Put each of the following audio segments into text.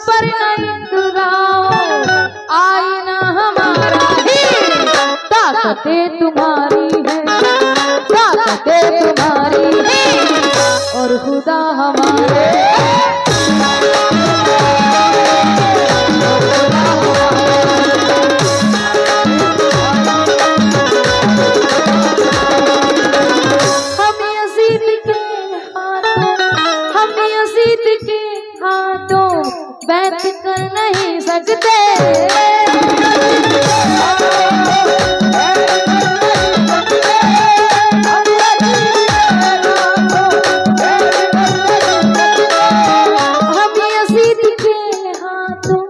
पर नहीं गाओ आईना हमारा ही ताकतें तुम्हारी है, ताकतें तुम्हारी है और खुदा हमारे बैठ कर नहीं सकते। हम यजीद के हाथों,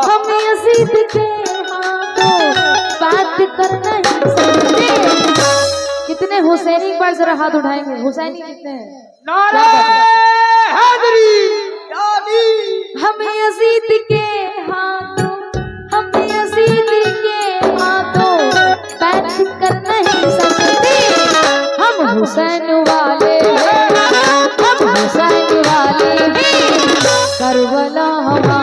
हम यजीद के हाथों बात कर नहीं सकते। कितने हुसैनी एक बार जरा हाथ उठाएंगे? हुसैनी कितने हैं? नारे हैदरी हम यजीद के हाथों, हम यजीद के हाथों बैठ कर नहीं सकते। हम हुसैन वाले हैं, हम हुसैन वाले हैं, करबला हमारा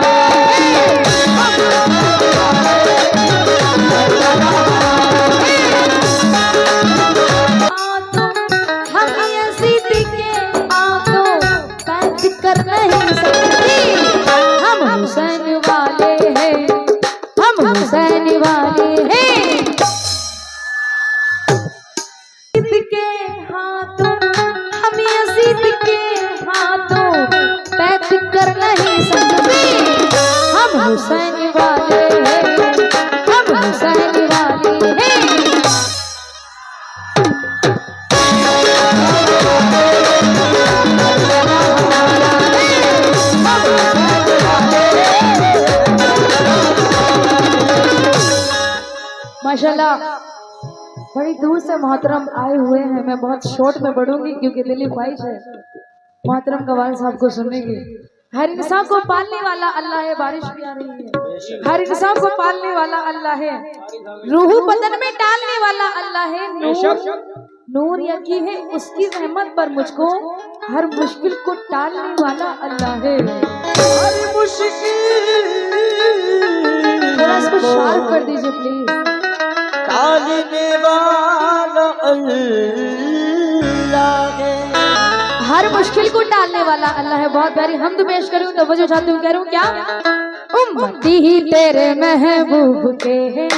हम यजीद के हाथों बैठ कर नहीं सकते। हम हुसैन वाले हैं, हम हुसैन वाले हैं। यजीद के हाथों, हम यजीद के हाथों बैठ कर नहीं सकते। हम हुसैन वाले हैं, हम हुसैन वाले हैं। माशाल्लाह बड़ी दूर से मोहतरम आए हुए हैं। मैं बहुत शॉर्ट में बढ़ूंगी क्योंकि दिली ख्वाहिश है मोहतरम कवाल साहब को सुनने की। हर इंसान को पालने वाला अल्लाह है। बारिश भी आ रही है। हर इंसान को पालने वाला अल्लाह है। रूह बदन में डालने वाला अल्लाह है। नूर यकी है उसकी रहमत पर मुझको, हर मुश्किल को टालने वाला अल्लाह है। हर मुश्किल थोड़ा इसको शार्प कर दीजिए प्लीज। टालने वाला अल्लाह है, हर मुश्किल को टालने वाला अल्लाह है। बहुत प्यारी हमद पेश करूं तो वजह चाहती हूँ, कह रहा हूँ क्या? उम्मती ही तेरे महबूब के हैं,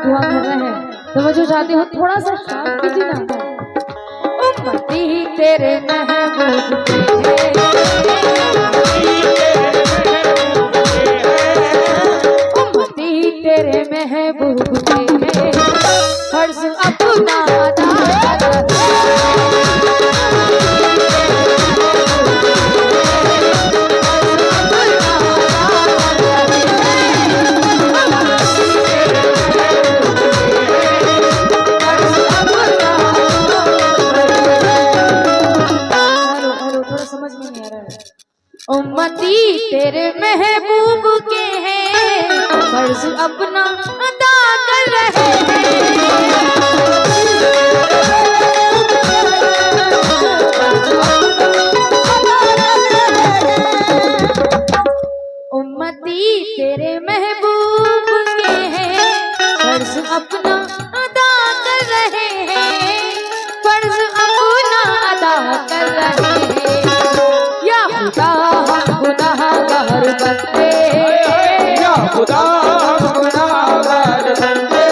दुआ कर रहे हैं तो मुझे चाहती हूँ थोड़ा सा शांत कीजिए ना। उम्मती तेरे महबूब के हैं, उम्मती तेरे महबूब के हैं, फर्ज अपना अदा उम्मती तेरे महबूब के हैं, फर्ज अपना अदा कर रहे हैं। उम्मती तेरे महबूब के हैं, फर्ज अपना अदा कर रहे हैं, फर्ज अपना अदा कर रहे हैं। या खुदा हम गुनाहगार बंदे, या खुदा हम गुनाहगार बंदे,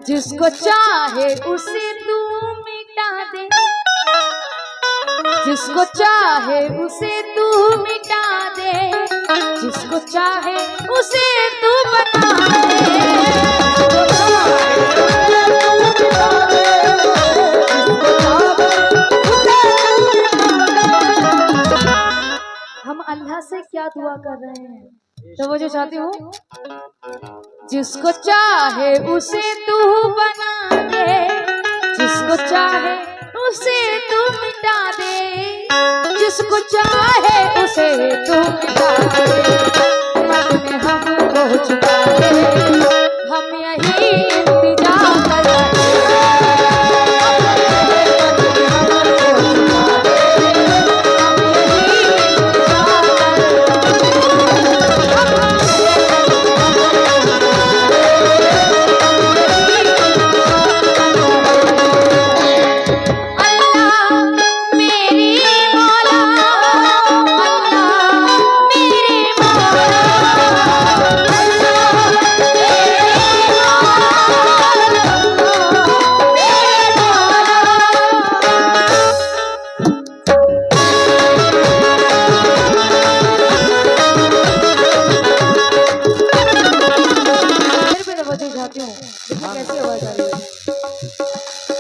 जिसको चाहे उसे तू मिटा दे, जिसको चाहे उसे तू मिटा दे, जिसको चाहे उसे तू बना दे। हम अल्लाह से क्या दुआ कर रहे हैं? तो वो जो चाहती हूँ, जिसको चाहे उसे तू बना दे, जिसको चाहे उसे तू मिटा दे, जिसको चाहे उसे तू मिटा दे। रब ने हमको छुपा दे, हम यही इंतजार कर रहे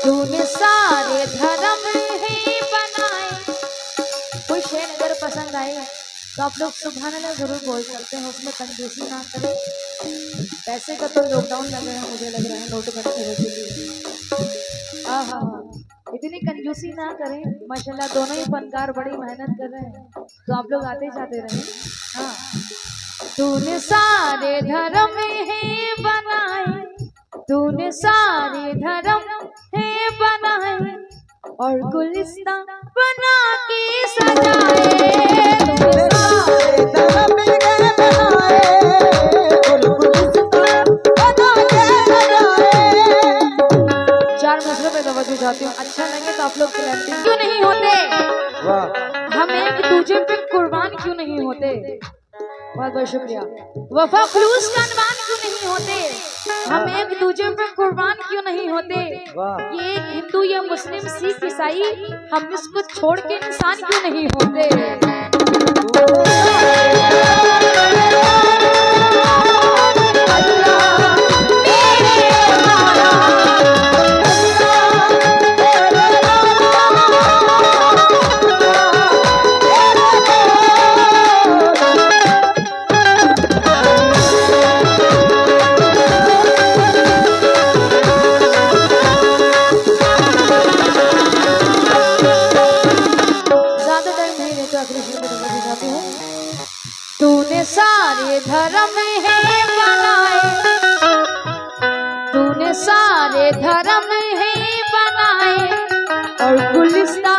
तूने सारे धर्म ही बनाए। कोई शेर अगर पसंद आए तो आप लोग सुभान अल्लाह जरूर बोल सकते हैं, उसमें कंजूसी ना करें। पैसे का तो लॉकडाउन लग रहा है, मुझे लग रहा है नोटबंदी हो चुकी है। हाँ, इतनी कंजूसी ना करें। माशाल्लाह दोनों ही फनकार बड़ी मेहनत कर रहे हैं, तो आप लोग आते जाते रहें। हाँ, तूने सारे धर्म ही बनाए, तूने सारे धर्म है बनाए और गुलिस्तान बना के सजाए। तूने सारे धर्म है बनाए और गुलिस्तान बना के सजाए। 4 मिसरों में तवज्जो चाहती हूँ, अच्छा लगे तो आप लोग क्लैपिंग क्यों नहीं होते? हम एक दूसरे पे कुर्बान क्यों नहीं होते? बहुत बहुत शुक्रिया। वफा खुलूस का अनवान क्यों नहीं होते? हम एक दूसरे पे कुर्बान क्यों नहीं होते? ये हिंदू या मुस्लिम सिख ईसाई, हम इसको छोड़ के इंसान क्यों नहीं होते? तूने सारे धर्म है बनाए, तूने सारे धर्म है बनाए और गुलिस्तान